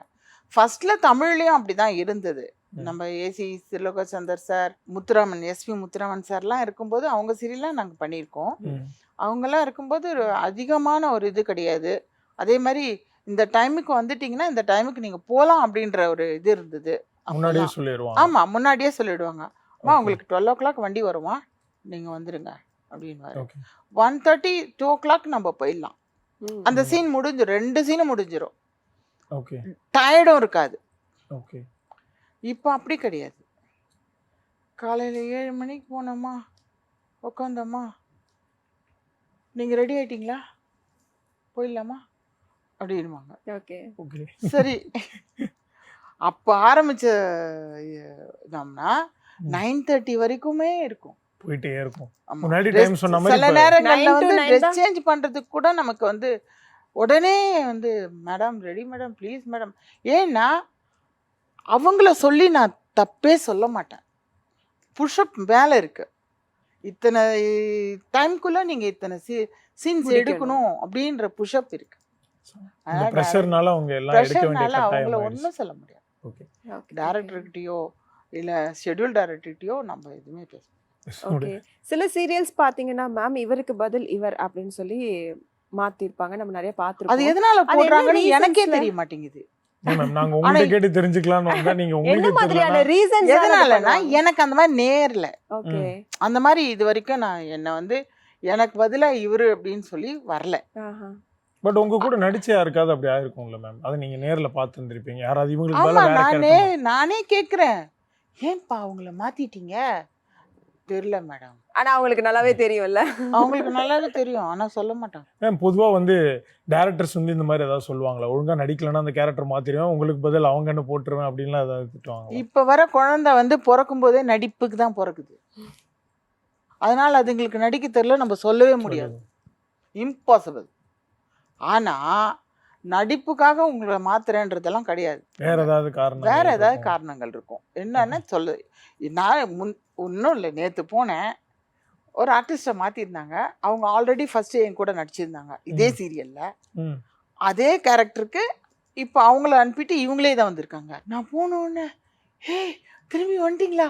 ஃபர்ஸ்ட்ல தமிழ்லயும் அப்படிதான் இருந்தது. ம். நம்ம AC Tirulokchandar sir, Muthuraman, SP Muthuraman சார்லாம் இருக்கும்போது அவங்க சீரியல்லாம் நாங்கள் பண்ணியிருக்கோம். ம். அவங்கெல்லாம் இருக்கும்போது ஒரு அதிகமான ஒரு இது கிடையாது. அதே மாதிரி இந்த டைமுக்கு வந்துட்டீங்கன்னா இந்த டைமுக்கு நீங்கள் போகலாம் அப்படின்ற ஒரு இது இருந்தது. முன்னாடியே அப்போல்லாம். சொல்லிடுவாங்க. ஆமாம், முன்னாடியே சொல்லிடுவாங்க. அம்மா Okay. உங்களுக்கு 12 o'clock வண்டி வருமா, நீங்கள் வந்துடுங்க அப்படின்வாரு. ஓகே. 1:30 2 o'clock நம்ம போயிடலாம். அந்த ம். சீன் முடிஞ்சிடும், 2 சீனும் முடிஞ்சிடும், ஓகே. டயர்டும் இருக்காது. ஓகே. இப்போ அப்படி கிடையாது. காலையில் 7 மணிக்கு போனோமா, உட்காந்தோமா, நீங்கள் ரெடி ஆயிட்டீங்களா, போயிடலாமா அப்படின்வாங்க. ஓகே. ஓகே. சரி. அப்போ ஆரம்பிச்ச நம்மனா 9:30 வரைக்குமே இருக்கும். போயிட்டே இருக்கும். ஆமா. முன்னாடி Dress- டைம் சொன்ன மாதிரி சில இப்ப நேரங்கள்ல 9 to வந்து 9 ட்ரெஸ் தான். சேஞ்ச் பண்றதுக்கு கூட நமக்கு வந்து உடனே வந்து madam ready madam please madam. ஏன்னா அவங்கள சொல்லி நான் தப்பே சொல்ல மாட்டேன். புஷ்அப் மேலே இருக்கு, இத்தனை டைம்குள்ளே நீங்கள் இத்தனை சீன்ஸ் எடுக்கணும் அப்படின்ற புஷ்அப் இருக்கு. அந்த பிரஷர்னால அவங்க எல்லாம் எடுக்க வேண்டிய ப்ரெஷர்னால அவங்கள கட்டாயம் ஒன்றும் சொல்ல முடியாது. ஓகே. டேரக்டர்கிட்டயோ இல்லை ஷெட்யூல் டேரக்டர்கிட்டயோ நம்ம எதுவுமே பேச ஓகே. சில சீரியல்ஸ் பாத்தீங்கன்னா மேம் இவருக்கு பதில் இவர் அப்படின்னு சொல்லி மாத்திருப்பாங்க, நம்ம நிறைய அது பாத்துருக்கோம். எதனால அது என்ன போடுறாங்கன்னு எனக்கே reasonsல? தெரிய மாட்டேங்குது. மேம் நாங்க உங்கள்ட்ட கேட்டு தெரிஞ்சுக்கலாம்னு வந்தா நீங்க என்ன உங்களுக்கு மாதிரியான தெரியலனா ரீசன்ஸ் எதனாலன்னா எனக்கு அந்த மாதிரி நேர்ல ஓகே. அந்த மாதிரி இது வரைக்கும் நான் என்ன வந்து எனக்கு பதிலா இவரு அப்படின்னு சொல்லி வரல. பட் உங்க கூட நடிச்ச யாருக்காவது அப்படி ஆயிருக்கும்ல மேம், அதை நீங்க நேர்ல பார்த்து இருந்திருப்பீங்க. யாராவது இவங்களுக்கு ஆமா, பதிலா வேற character நானே கேக்குறேன், ஏன்பா அவங்கள மாத்திட்டீங்க? தெரியல மேடம். ஆனா அவங்களுக்கு நல்லாவே தெரியும்ல. அவங்களுக்கு நல்லாவே தெரியும், ஆனா சொல்ல மாட்டாங்க. மேம் பொதுவா வந்து டைரக்டர்ஸ் வந்து இந்த மாதிரி ஏதாவது சொல்லுவாங்களா, ஒழுங்கா நடிக்கலன்னா அந்த கேரக்டர் மாத்திடுவேன் உங்களுக்கு பதில் அவங்கன்னு போட்டுருவேன் அப்படின்லாம் ஏதாவது திட்டுவாங்களா? இப்ப வர குழந்தை வந்து பிறக்கும் போதே நடிப்புக்கு தான் பிறக்குது. அதனால அதுங்களுக்கு நடிக்க தெரியல நம்ம சொல்லவே முடியாது, இம்பாசிபிள். ஆனா நடிப்புக்காக உங்களை மாத்துறேன்றதெல்லாம் கிடையாது. வேற ஏதாவது காரணம் வேற ஏதாவது காரணங்கள் இருக்கும். என்னன்னு சொல்லு. நான் ஒன்றும் இல்லை, நேற்று போனேன், ஒரு ஆர்டிஸ்டை மாற்றிருந்தாங்க. அவங்க ஆல்ரெடி ஃபர்ஸ்ட் என் கூட நடிச்சிருந்தாங்க இதே சீரியலில். அதே கேரக்டருக்கு இப்போ அவங்கள அனுப்பிட்டு இவங்களே தான் வந்திருக்காங்க. நான் போனோடனே ஹே திரும்பி வந்துட்டீங்களா,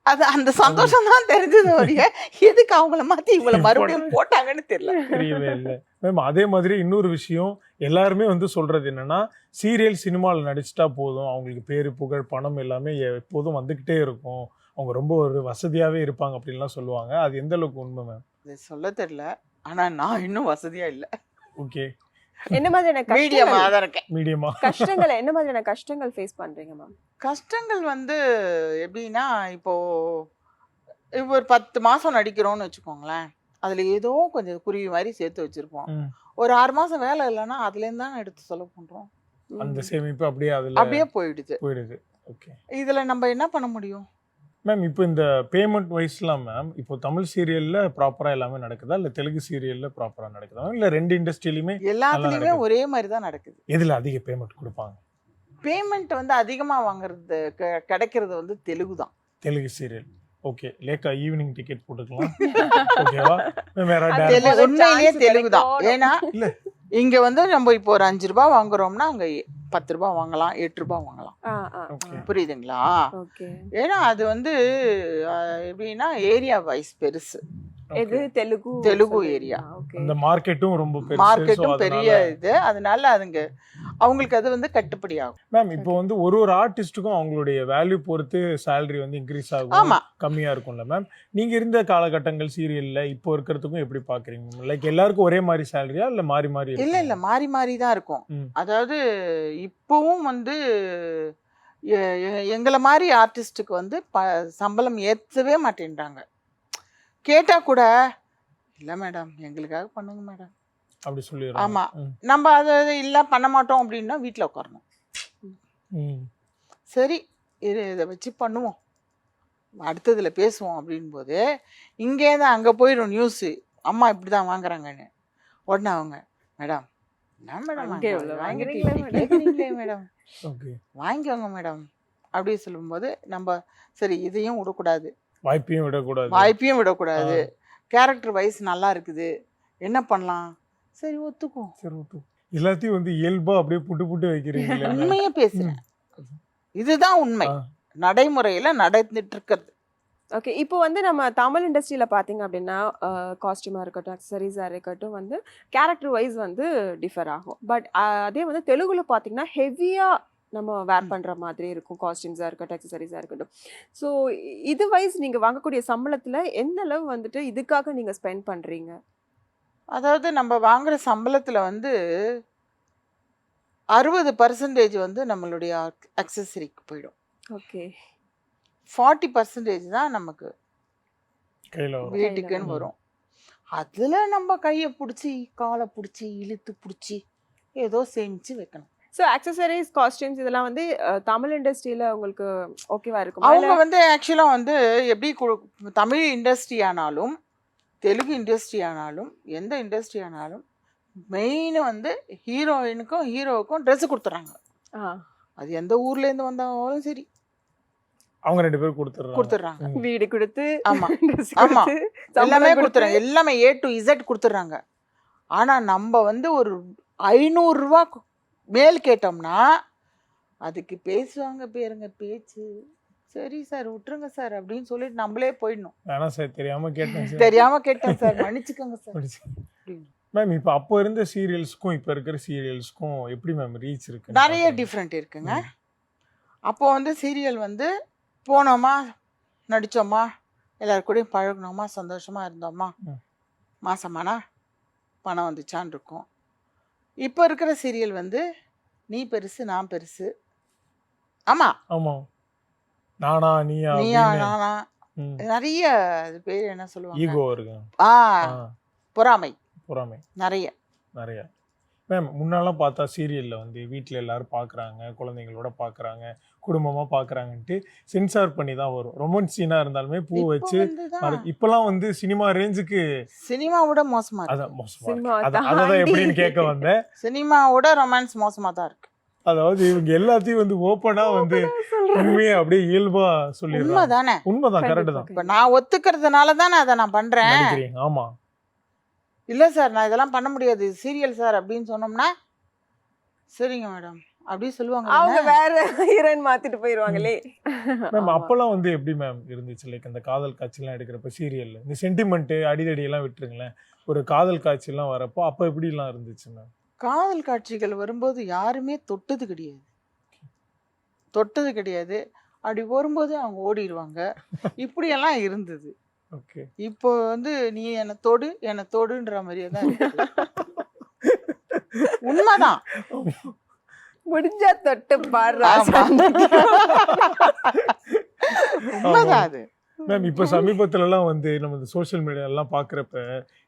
அது அந்த சந்தோஷம் தான் தெரிஞ்சது வரைய எதுக்கு அவங்கள மாற்றி இவங்களை மறுபடியும் போட்டாங்கன்னு தெரியவே இல்லை மேம். அதே மாதிரி இன்னொரு விஷயம் எல்லாருமே வந்து சொல்றது என்னன்னா, சீரியல் சினிமாவில் நடிச்சிட்டா போதும், அவங்களுக்கு பேரு புகழ் பணம் எல்லாமே எப்போதும் வந்துக்கிட்டே இருக்கும், அவங்க ரொம்ப ஒரு வசதியாகவே இருப்பாங்க அப்படின்லாம் சொல்லுவாங்க. அது எந்த அளவுக்கு உண்மை மேம்? இது சொல்ல தெரியல, ஆனால் நான் இன்னும் வசதியாக இல்லை. ஓகே. என்ன மாதிரியான மீடியமாக தான் இருக்கேன். மீடியமா கஷ்டங்கள் என்ன மாதிரியான கஷ்டங்கள் ஃபேஸ் பண்றீங்க மேம்? கஷ்டங்கள் வந்து எப்படின்னா, இப்போ ஒரு 10 மாதம் நடிக்கிறோன்னு வச்சுக்கோங்களேன், அதில் ஏதோ கொஞ்சம் குருவி மாதிரி சேர்த்து வச்சுருப்போம். ஒரு 6 மாதம் வேலை இல்லைன்னா அதுலேருந்து தான் எடுத்து செலவு பண்ணுறோம். அந்த சேமிப்பு அப்படியே போயிடுது. ஓகே. இதில் நம்ம என்ன பண்ண முடியும் மேம்? இப்போ இந்த பேமெண்ட் வைஸ்லாம் மேம், இப்போ தமிழ் சீரியல்ல ப்ராப்பரா எல்லாமே நடக்குதா, இல்ல தெலுங்கு சீரியல்ல ப்ராப்பரா நடக்குதா, இல்ல ரெண்டு இண்டஸ்ட்ரியிலுமே எல்லாத்துலேயுமே ஒரே மாதிரி தான் நடக்குது. எதுல அதிக பேமெண்ட் கொடுப்பாங்க? பேமெண்ட் வந்து அதிகமாக வாங்குறது கிடைக்கிறது வந்து தெலுங்கு தான். தெலுங்கு சீரியல். ஓகே. லேக்கா ஈவினிங் டிக்கெட் போட்டுக்கலாம். ஓகேவா? வேற உண்மையிலேயே தெலுங்கு தான். ஏன்னா இங்க வந்து நம்ம இப்போ ஒரு 5 ரூபாய் வாங்குறோம்னா அங்க 10 ரூபாய் வாங்கலாம், 8 ரூபாய் வாங்கலாம். புரியுதுங்களா? ஏன்னா அது வந்து எப்படின்னா ஏரியா வைஸ் பெருசு. எது தெலுங்கு ஏரியா. அந்த மார்க்கெட்டும் ரொம்ப பெருசு, மார்க்கெட்டும் பெரிய இது. அதனால அதுங்க அவங்களுக்கு அது வந்து கட்டுப்படி ஆகும். மேம் இப்போ வந்து ஒரு ஆர்டிஸ்டுக்கும் அவங்களுடைய வேல்யூ பொறுத்து சேலரி வந்து இன்க்ரீஸ் ஆகும், கம்மியா இருக்கும்ல மேம்? நீங்க இருந்த காலகட்டங்கள் சீரியல்ல இப்போ இருக்கிறதுக்கும் எப்படி பாக்குறீங்க? லைக் எல்லாருக்கும் ஒரே மாதிரி சேலரியா இல்ல மாறி மாறி? இல்ல மாறி மாறி தான் இருக்கும். அதாவது இப்பவும் வந்து எங்களை மாதிரி ஆர்டிஸ்டுக்கு வந்து சம்பளம் ஏற்றவே மாட்டேன்றாங்க. கேட்டா கூட இல்லை மேடம் எங்களுக்காக பண்ணுங்க மேடம் அப்படி சொல்லி. ஆமா, நம்ம அதை இல்லை பண்ண மாட்டோம் அப்படின்னா வீட்டில் உட்காரணும். சரி இதை வச்சு பண்ணுவோம், அடுத்ததுல பேசுவோம் அப்படின் போது இங்கே தான் அங்கே போயிடும் நியூஸு, அம்மா இப்படி தான் வாங்குறாங்கன்னு. உடனே அவங்க மேடம் என்ன மேடம் வாங்கிட்டீங்களே மேடம், வாங்கிக்கோங்க மேடம் அப்படி சொல்லும்போது நம்ம சரி இதையும் விடக்கூடாது, வாய்ப்பையும் விடக்கூடாது. கேரக்டர் வைஸ் நல்லா இருக்குது, என்ன பண்ணலாம், சரி ஒத்துக்கும். எல்லாத்தையும் வந்து இயல்பா அப்படியே புட்டு வைக்கிறீங்க. உண்மையே பேசுறேன், இதுதான் உண்மை, நடைமுறையில நடந்துட்டு இருக்கிறது. ஓகே. இப்போ வந்து நம்ம தமிழ் இண்டஸ்ட்ரியில பாத்தீங்க அப்படின்னா காஸ்டியூமா இருக்கட்டும், அக்சசரிஸா இருக்கட்டும் வந்து கேரக்டர் வைஸ் வந்து டிஃபர் ஆகும். பட் அதே வந்து தெலுங்குல பாத்தீங்கன்னா ஹெவியா நம்ம வேர் பண்ற மாதிரி இருக்கும், காஸ்டியூம்ஸா இருக்கட்டும், அக்சசரிஸா இருக்கட்டும். ஸோ இது வைஸ் நீங்க வாங்கக்கூடிய சம்பளத்துல எந்த அளவு வந்துட்டு இதுக்காக நீங்க ஸ்பெண்ட் பண்றீங்க? அதாவது நம்ம வாங்குற சம்பளத்துல வந்து 60% வந்து நம்மளுடைய அக்சசரிக்கு போயிடும். ஓகே. 40% தான் நமக்கு வீட்டுக்குன்னு வரும். அதுல நம்ம கையை பிடிச்சி காலை பிடிச்சி இழுத்து பிடிச்சி ஏதோ சேமிச்சு வைக்கணும். ஸோ அக்சசரிஸ் காஸ்டியூம்ஸ் இதெல்லாம் வந்து தமிழ் இண்டஸ்ட்ரியில உங்களுக்கு ஓகேவா இருக்கும்? அவங்க வந்து ஆக்சுவலாக வந்து எப்படி தமிழ் இண்டஸ்ட்ரி ஆனாலும் தெலுங்கு இண்டஸ்ட்ரி ஆனாலும் எந்த இண்டஸ்ட்ரி ஆனாலும் மெயின் வந்து ஹீரோயினுக்கும் ஹீரோவுக்கும் ட்ரெஸ் கொடுத்துறாங்க. அது எந்த ஊர்ல இருந்து வந்தாலும் சரி அவங்க 2 பேரும் கொடுத்துட்றாங்க. வீடு கொடுத்து ஆமா dress ஆமா கொடுத்து, எல்லாமே சம்பளம் கொடுத்துறாங்க. எல்லாமே A to Z கொடுத்துட்றாங்க. ஆனா நம்ம வந்து ஒரு 500 ரூபா மேல் கேட்டோம்னா அதுக்கு பேசுவாங்க பேருங்க பேச்சு. சரி சார் விட்டுருங்க சார் அப்படின்னு சொல்லிட்டு நம்மளே போயிடணும். வேணாம் சார் தெரியாம கேட்டேன் சார். தெரியாம கேட்டேன் சார் மன்னிச்சுக்கோங்க சார். மேம் இப்போ அப்போ இருந்த சீரியல்ஸ்க்கும் இப்போ இருக்கிற சீரியல்ஸ்க்கும் எப்படி மேம் ரீச் இருக்கு? நிறைய டிஃப்ரெண்ட் இருக்குங்க. அப்போ வந்து சீரியல் வந்து போனோமா நடித்தோமா எல்லாரு கூடயும் பழகினோமா சந்தோஷமா இருந்தோமா மாசமானா பணம் வந்துச்சான் இருக்கும். இப்போ இருக்கிற சீரியல் வந்து நீ பெருசு நான் பெருசு. ஆமா ஆமா நானா நீயா நீயா அப்படின்னு. நானா ம். நிறைய அது பேர் என்ன சொல்லுவாங்க ஈகோ இருக்கு. ஆ ஆ, பொறாமை பொறாமை நிறைய. நிறைய. மேம் முன்னாலாம் பார்த்தா சீரியல்ல வந்து வீட்டில் எல்லாரும் பார்க்குறாங்க, குழந்தைங்களோட பார்க்குறாங்க, குடும்பமா பார்க்குறாங்கன்ட்டு சென்சார் பண்ணி தான் வரும். ரொமான்ஸ் சீனா இருந்தாலுமே பூ இப்போ வச்சு வந்துதான் இப்பெல்லாம் வந்து சினிமா ரேஞ்சுக்கு சினிமாவோட மோசமா இருக்கு. அதான் மோசமா இருக்கு. சினிமாவை அதான் தாண்டி. எப்படின்னு கேட்க வந்தேன். சினிமாவோட ரொமான்ஸ் மோசமா தான் இருக்கு. அதாவது இவங்க எல்லாத்தையும் வந்து ஓப்பனா வந்து உண்மையை அப்படியே இயல்பா சொல்லிடுறாங்க. உண்மைதானே? உண்மைதான், கரெக்ட் தான் இப்ப நான் ஒத்துக்கிறதுனால தானே அதை நான் பண்றேன். நினைக்கிறீங்க. ஆமா இல்ல சார் நான் இதெல்லாம் பண்ண முடியாது சீரியல் சார் அப்படின்னு சொன்னோம்னா சரிங்க மேடம் அப்படி சொல்லுவாங்க. அவங்க வேற ஹீரோயின் மாத்திட்டு போயிருவாங்களே. மேம் அப்பெல்லாம் வந்து எப்படி மேம் இருந்துச்சு? லைக் அந்த காதல் காட்சிலாம் எடுக்கிறப்ப சீரியல்ல இந்த சென்டிமெண்ட் அடிதடி எல்லாம் விட்டுருங்களேன், ஒரு காதல் காட்சி எல்லாம் வரப்போ அப்ப எப்படி எல்லாம் இருந்துச்சு மேம்? காதல் காட்சிகள் வரும்போது யாருமே தொட்டது கிடையாது. தொட்டது கிடையாது. அப்படி வரும்போது அவங்க ஓடிடுவாங்க. இப்படியெல்லாம் இருந்தது. ஓகே. இப்போ வந்து நீ என்னை தொடுன்ற மாதிரியே தான் இருக்கு. உண்மைதான். முடிஞ்சா தொட்டு பாடுறா. ஆமா. உண்மைதான் அது. மேம் இப்போ சமீபத்துல எல்லாம் வந்து நம்ம இந்த சோஷியல் மீடியா எல்லாம் பாக்குறப்ப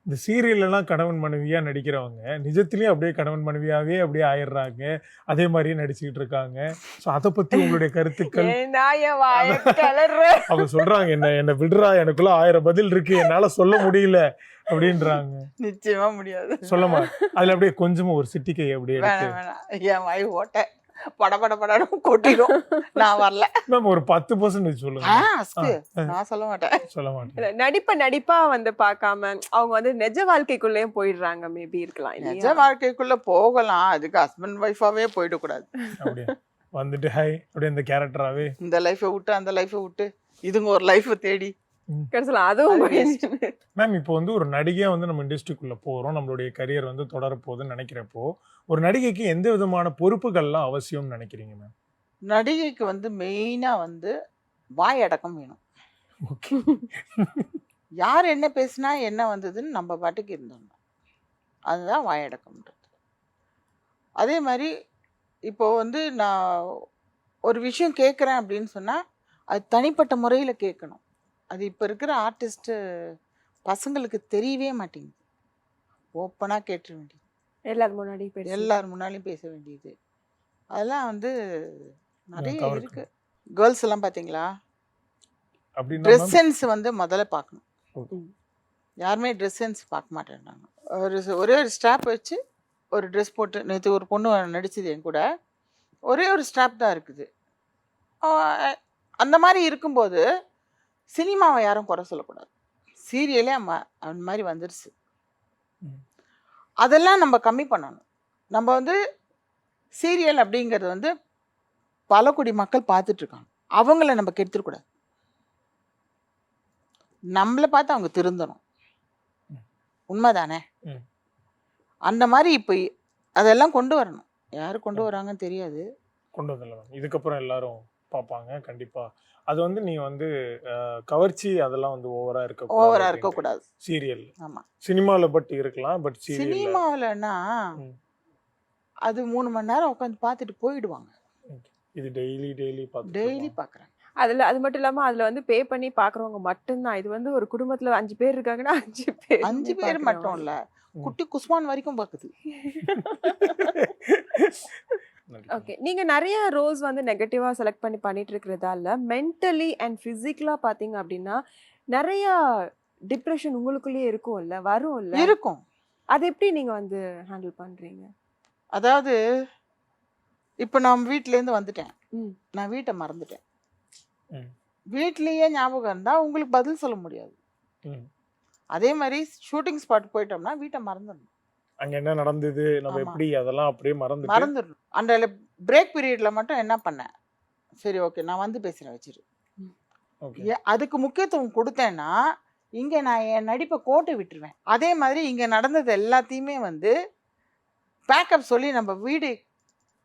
இந்த சீரியல் எல்லாம் கணவன் மனைவியா நடிக்கிறவங்க நிஜத்திலயும் அப்படியே கணவன் மனைவியாவே அப்படியே ஆயிடுறாங்க, அதே மாதிரியே நடிச்சுக்கிட்டு இருக்காங்க. ஸோ அதை பத்தி உங்களுடைய கருத்துக்கள்? ஏன்டா என் வாயை கிளறுற? அவங்க சொல்றாங்க என்ன விடுறா, எனக்குள்ள 1000 பதில் இருக்கு, என்னால சொல்ல முடியல அப்படின்றாங்க. நிச்சயமா முடியாது. சொல்லமா அதுல அப்படியே கொஞ்சமா ஒரு சிட்டிக்கை அப்படியே எடுத்து வேணாம் வேணாம் என் வாய் ஓட்ட படபடன்னு கொட்டிடும். நான் வரல. மேம் ஒரு 10% சொல்லுங்க. நான் சொல்ல மாட்டேன். சொல்ல மாட்டேன். நடிப்பா வந்து பார்க்காம அவங்க வந்து நிஜ வாழ்க்கைக்குள்ளேயும் போயிடுறாங்க. மேபி இருக்கலாம் நிஜ இல்லையா? வாழ்க்கைக்குள்ள போகலாம். அதுக்கு ஹஸ்பண்ட் ஒய்ஃபாவே போயிடக்கூடாது. அப்படியே வந்துட்டு ஹை அப்படியே இந்த கேரக்டராகவே இந்த லைஃபை விட்டு அந்த லைஃபை விட்டு இதுங்க ஒரு லைஃபை தேடி கிடைச்சலாம். அதுவும் அது waste. மேம் இப்போ வந்து ஒரு நடிகையா வந்து நம்ம இண்டஸ்ட்ரிக்குள்ள போறோம், நம்மளுடைய கரியர் வந்து தொடரப்போகுதுன்னு நினைக்கிறப்போ ஒரு நடிகைக்கு எந்த விதமான பொறுப்புகள்லாம் அவசியம்னு நினைக்கிறீங்க மேம்? நடிகைக்கு வந்து மெயினா வந்து வாய் அடக்கம் வேணும். ஓகே. யார் என்ன பேசினா என்ன வந்ததுன்னு நம்ம பாட்டுக்கு இருந்தோம். அதுதான் வாய் அடக்கம்ன்றது. அதே மாதிரி இப்போ வந்து நான் ஒரு விஷயம் கேட்குறேன் அப்படின்னு சொன்னால் அது தனிப்பட்ட முறையில் கேட்கணும். அது இப்போ இருக்கிற ஆர்டிஸ்ட்டு பசங்களுக்கு தெரியவே மாட்டேங்குது. ஓப்பனாக கேட்டுற வேண்டியது, எல்லாரும் முன்னாடி பேசி எல்லார் முன்னாலையும் பேச வேண்டியது, அதெல்லாம் வந்து நிறைய தவிர்க்கணும். இருக்கு. கேர்ள்ஸ் எல்லாம் பார்த்தீங்களா அப்படின்னா ட்ரெஸ் மேம் சென்ஸ் வந்து முதல்ல பார்க்கணும். ஓகே. யாருமே ட்ரெஸ் சென்ஸ் பார்க்க மாட்டேன்றாங்க. ஒரே ஒரு ஸ்ட்ராப் வச்சு ஒரு ட்ரெஸ் போட்டு நேற்று ஒரு பொண்ணு நடிச்சது என் கூட, ஒரே ஒரு ஸ்ட்ராப் தான் இருக்குது. அந்த மாதிரி இருக்கும்போது சினிமாவை யாரும் குறை சொல்லக்கூடாது. சீரியலே அந்த மாதிரி வந்துருச்சு. ம். அதெல்லாம் நம்ம கம்மி பண்ணணும். நம்ம வந்து சீரியல் அப்படிங்கிறது வந்து பல கோடி மக்கள் பார்த்துட்டு இருக்காங்க. அவங்கள நம்ம கெடுத்துடக்கூடாது. நம்மளை பார்த்து அவங்க திருந்தணும். உண்மைதானே? ம். அந்த மாதிரி இப்போ அதெல்லாம் கொண்டு வரணும். யார் கொண்டு வராங்கன்னு தெரியாது. கொண்டு வந்துடல மேம். இதுக்கப்புறம் எல்லாரும் பார்ப்பாங்க கண்டிப்பா. அது வந்து நீ வந்து கவர்ச்சி அதெல்லாம் வந்து ஓவரா இருக்கக்கூடாது சீரியல். ஆமா. சினிமால பட் இருக்கலாம், பட் சீரியல் சினிமாவிலன்னா ம். அது 3 மணி நேரம் உட்காந்து பார்த்துட்டு போயிடுவாங்க. இது டெய்லி டெய்லி பார்க்குறாங்க. அதுல அது மட்டும் இல்லாம அதுல வந்து பே பண்ணி பாக்குறவங்க மட்டும்தான். இது வந்து ஒரு குடும்பத்துல 5 பேர் இருக்காங்கன்னா 5 பேர் மட்டும் இல்ல, குட்டி குஸ்மான் வரைக்கும் பார்க்குது. ஓகே. நீங்க நிறைய ரோல்ஸ் வந்து நெகட்டிவா செலக்ட் பண்ணி பண்ணிட்டு இருக்கிறதால மென்டலி அண்ட் பிசிக்கலா பாத்தீங்க அப்படின்னா நிறைய டிப்ரெஷன் உங்களுக்குள்ளேயே இருக்கும்ல, வரும்ல? இருக்கும். அது எப்படி நீங்க வந்து ஹேண்டில் பண்றீங்க? அதாவது இப்போ நான் வீட்டிலேருந்து வந்துட்டேன், ம். நான் வீட்டை மறந்துட்டேன். ம். வீட்லேயே ஞாபகம் இருந்தால் உங்களுக்கு பதில் சொல்ல முடியாது. ம். அதே மாதிரி ஷூட்டிங் ஸ்பாட் போயிட்டோம்னா வீட்டை மறந்துடணும். அங்க என்ன நடந்தது, நம்ம ஆமா. எப்படி அதெல்லாம் அப்படியே மறந்துட்டு மறந்துடணும். அந்த பிரேக் பீரியட்ல மட்டும் என்ன பண்ணேன், சரி ஓகே நான் வந்து பேசுகிறேன் வச்சிரு. ஓகே. அதுக்கு முக்கியத்துவம் கொடுத்தேன்னா இங்கே நான் என் நடிப்பை கோட்டை விட்டுருவேன். அதே மாதிரி இங்கே நடந்தது எல்லாத்தையுமே வந்து பேக்கப் சொல்லி நம்ம வீடு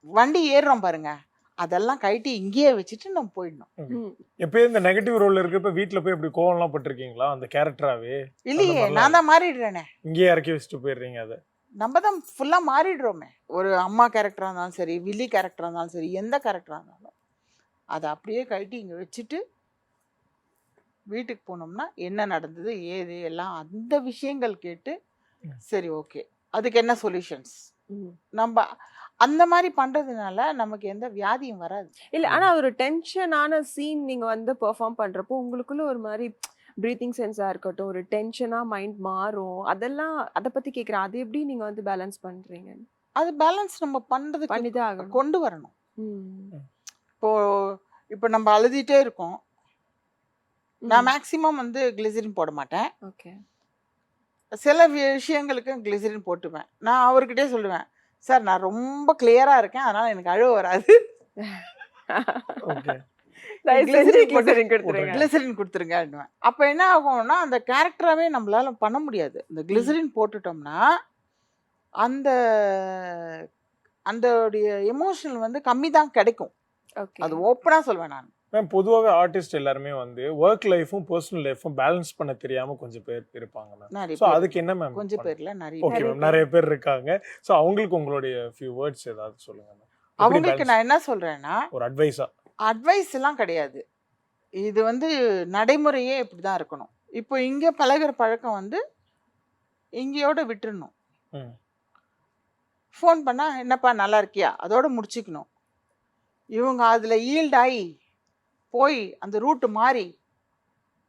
வண்டி ஏறுறோம் பாருங்க, அதெல்லாம் கழட்டி இங்கேயே வச்சுட்டு நம்ம போயிடணும். ம். எப்பயும் இந்த நெகட்டிவ் ரோல்ல இருக்கப்ப வீட்ல போய் இப்படி கோவம்லாம் பட்டிருக்கீங்களா அந்த கேரக்டராவே? இல்லையே, மாதிரிலாம் நான் தான் மாறிடுறேனே. இங்கேயே இறக்கி வச்சுட்டு போயிடுறீங்க அதை? நம்ம தான் ஃபுல்லாக மாறிடுறோமே. ஒரு அம்மா கேரக்டராக இருந்தாலும் சரி, வில்லி கேரக்டராக இருந்தாலும் சரி, எந்த கேரக்டராக இருந்தாலும் அதை அப்படியே கழட்டி இங்கே வச்சுட்டு வீட்டுக்கு போனோம்னா என்ன நடந்தது ஏது எல்லாம் அந்த விஷயங்கள் கேட்டு சரி ஓகே அதுக்கு என்ன சொல்யூஷன்ஸ் ம். நம்ம அந்த மாதிரி பண்றதுனால நமக்கு எந்த வியாதியும் வராது. இல்ல ஆனா ஒரு டென்ஷனான சீன் நீங்க வந்து பெர்ஃபார்ம் பண்றப்போ உங்களுக்குள்ள ஒரு மாதிரி பிரீத்திங் சென்ஸா இருக்கட்டும், ஒரு டென்ஷனா மைண்ட் மாறும். அதெல்லாம் அத பத்தி கேக்குறேன். அது எப்படி நீங்க வந்து பேலன்ஸ் பண்றீங்க? அது பேலன்ஸ் நம்ம பண்றதுக்கு பண்ணிதான் ஆகணும். கொண்டு வரணும். ம். இப்போ நம்ம அழுதுட்டே இருக்கோம், நான் மேக்ஸிமம் வந்து கிளிசரின் போட மாட்டேன். ஓகே. சில விஷயங்களுக்கு கிளிசரின் போட்டுப்பேன். நான் அவர்கிட்டயே சொல்லுவேன், சார் நான் ரொம்ப கிளியரா இருக்கேன் அதனால எனக்கு அழுவ வராது, ஓகே. கிளிசரின் கொடுத்துருங்க. அப்ப என்ன ஆகும்னா அந்த கேரக்டராவே நம்மளால பண்ண முடியாது. இந்த கிளிசரின் போட்டுட்டோம்னா அந்த அந்த எமோஷனல் வந்து கம்மி தான் கிடைக்கும். ஓகே. அது ஓப்பனா சொல்வேன் நான். மேம் பொதுவாகவே ஆர்டிஸ்ட் எல்லாருமே வந்து ஒர்க் லைஃபும் பர்சனல் லைஃபும் பேலன்ஸ் பண்ண தெரியாம கொஞ்சம் பேர் இருப்பாங்க மேம். நிறைய ஸோ பேர், அதுக்கு என்ன மேம்? கொஞ்சம் பேர்ல நிறைய ஓகே பேர். மேம், நிறைய பேர் இருக்காங்க. ஸோ அவங்களுக்கு உங்களுடைய ஃபியூ வேர்ட்ஸ் ஏதாவது சொல்லுங்க மேம். அவங்களுக்கு நான் என்ன சொல்றேன்னா, ஒரு அட்வைஸா? அட்வைஸ் எல்லாம் கிடையாது, இது வந்து நடைமுறையே இப்படிதான் இருக்கணும். இப்போ இங்க பழகுற பழக்கம் வந்து இங்கேயோட விட்டுறணும். ம். ஃபோன் பண்ணா என்னப்பா நல்லா இருக்கியா அதோட முடிச்சுக்கணும். இவங்க அதுல ஈல்ட் ஆகி போய் அந்த ரூட்டு மாறி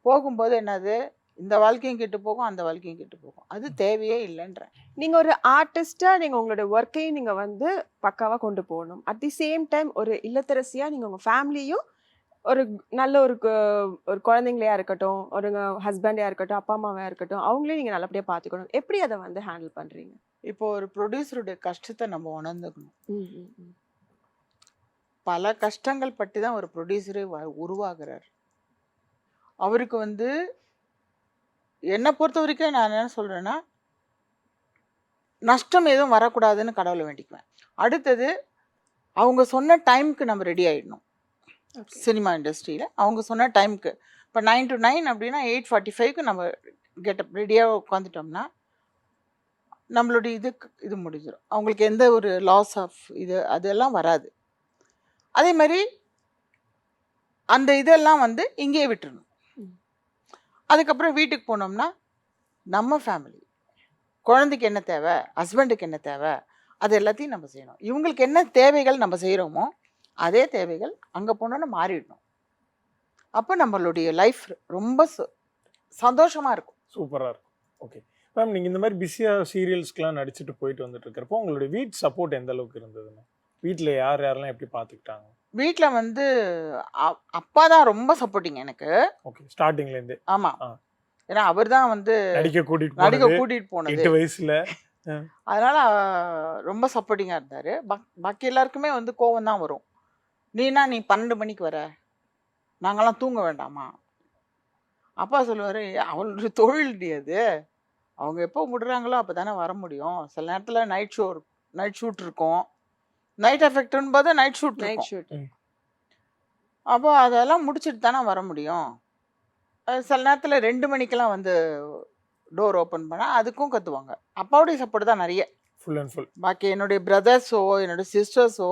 போகும்போது என்னது, இந்த வாழ்க்கையும் கெட்டு போகும் அந்த வாழ்க்கையும் கெட்டு போகும். அது தேவையே இல்லைன்றேன். நீங்க ஒரு ஆர்டிஸ்டா நீங்க உங்களோட ஒர்க்கையும் நீங்க வந்து பக்காவா கொண்டு போகணும். அட் தி சேம் டைம் ஒரு இல்லத்தரசியா நீங்க உங்க ஃபேமிலியும் ஒரு நல்ல ஒரு குழந்தைங்களையா இருக்கட்டும், ஒரு ஹஸ்பண்டையா இருக்கட்டும், அப்பா அம்மாவையா இருக்கட்டும், அவங்களையும் நீங்க நல்லபடியா பாத்துக்கணும். எப்படி அதை வந்து ஹேண்டில் பண்றீங்க? இப்போ ஒரு ப்ரொடியூசருடைய கஷ்டத்தை நம்ம உணர்ந்துக்கணும். ம், ம், ம். பல கஷ்டங்கள் பட்டு தான் ஒரு ப்ரொடியூசரே உருவாகிறார். அவருக்கு வந்து என்னை பொறுத்த வரைக்கும் நான் என்ன சொல்றேன்னா, நஷ்டம் எதுவும் வரக்கூடாதுன்னு கடவுளை வேண்டிக்குவேன். அடுத்தது அவங்க சொன்ன டைமுக்கு நம்ம ரெடி ஆயிடணும். Okay. சினிமா இண்டஸ்ட்ரியில் அவங்க சொன்ன டைமுக்கு இப்போ 9 to 9 அப்படின்னா 8:45க்கு நம்ம கெட்டப் ரெடியாக உட்காந்துட்டோம்னா நம்மளுடைய இது முடிஞ்சிடும். அவங்களுக்கு எந்த ஒரு லாஸ் ஆஃப் இது அதெல்லாம் வராது. அதே மாதிரி அந்த இதெல்லாம் வந்து இங்கேயே விட்டுறணும். அதுக்கப்புறம் வீட்டுக்கு போனோம்னா நம்ம ஃபேமிலி, குழந்தைக்கு என்ன தேவை, ஹஸ்பண்டுக்கு என்ன தேவை, அது எல்லாத்தையும் நம்ம செய்யணும். இவங்களுக்கு என்ன தேவைகள் நம்ம செய்கிறோமோ அதே தேவைகள் அங்கே போனோன்னு மாறிடணும். அப்போ நம்மளுடைய லைஃப் ரொம்ப சந்தோஷமாக இருக்கும். சூப்பராக இருக்கும். ஓகே மேம், நீங்கள் இந்த மாதிரி பிஸியாக சீரியல்ஸ்க்கெலாம் நடிச்சுட்டு போயிட்டு வந்துட்டு இருக்கிறப்போ உங்களுடைய வீட்டு சப்போர்ட் எந்த அளவுக்கு இருந்ததுன்னு? வீட்டில் யாரெல்லாம் எப்படி பார்த்துக்கிட்டாங்க? வீட்டில் வந்து அப்பா தான் ரொம்ப சப்போர்ட்டிங் எனக்கு. ஓகே, ஸ்டார்டிங்லேருந்து? ஆமாம், ஏன்னா அவர் தான் வந்து நடிக்க கூட்டிகிட்டு போனது 8 வயசுல. அதனால ரொம்ப சப்போர்ட்டிங்காக இருந்தார். பாக்கி எல்லாருக்குமே வந்து கோவம் தான் வரும். நீ 12 மணிக்கு வர, நாங்கள்லாம் தூங்க வேண்டாமா? அப்பா சொல்லுவார், அவளுடைய தொழில் அது, அவங்க எப்போ விடுறாங்களோ அப்போ தானே வர முடியும். சில நேரத்தில் நைட் ஷூட் இருக்கும், நைட் எஃபெக்ட்னு போது நைட் ஷூட். அப்போ அதெல்லாம் முடிச்சுட்டு தானே வர முடியும். சில நேரத்தில் 2 மணிக்கெல்லாம் வந்து டோர் ஓப்பன் பண்ணால் அதுக்கும் கற்றுவாங்க. அப்பாவுடைய சப்போர்ட் தான் நிறைய, ஃபுல் அண்ட் ஃபுல். பாக்கி என்னுடைய பிரதர்ஸோ என்னுடைய சிஸ்டர்ஸோ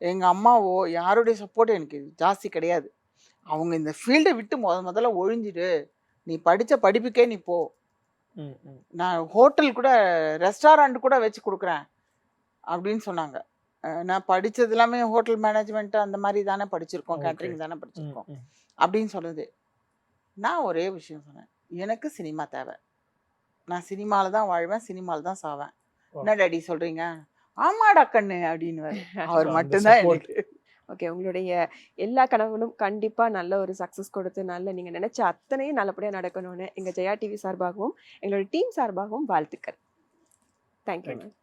எங்கள் அம்மாவோ யாருடைய சப்போர்ட் எனக்கு ஜாஸ்தி கிடையாது. அவங்க இந்த ஃபீல்டை விட்டு முதல்ல ஒழிஞ்சிடு, நீ படித்த படிப்புக்கே நீ போ, நான் ஹோட்டல் கூட ரெஸ்டாரண்ட் கூட வச்சு கொடுக்குறேன் அப்படின்னு சொன்னாங்க. நான் படித்தது எல்லாமே ஹோட்டல் மேனேஜ்மெண்ட் அந்த மாதிரி தானே படிச்சிருக்கோம், கேட்ரிங் தானே படிச்சிருக்கோம் அப்படின்னு சொன்னது. நான் ஒரே விஷயம் சொன்னேன், எனக்கு சினிமா தேவை, நான் சினிமால தான் வாழ்வேன், சினிமால தான் சாவேன். Wow. என்ன டாடி சொல்றீங்க? ஆமாடா கண்ணு அப்படின்னுவாரு. அவர் So, அந்த மட்டும்தான் support. எனக்கு. ஓகே, உங்களுடைய எல்லா கனவுகளும் கண்டிப்பா நல்ல ஒரு சக்சஸ் கொடுத்து நல்ல நீங்க நினைச்ச அத்தனையும் நல்லபடியா நடக்கணும்னு எங்க ஜெயா டிவி சார்பாகவும் எங்களோட டீம் சார்பாகவும் வாழ்த்துக்கள். Thank you ma'am.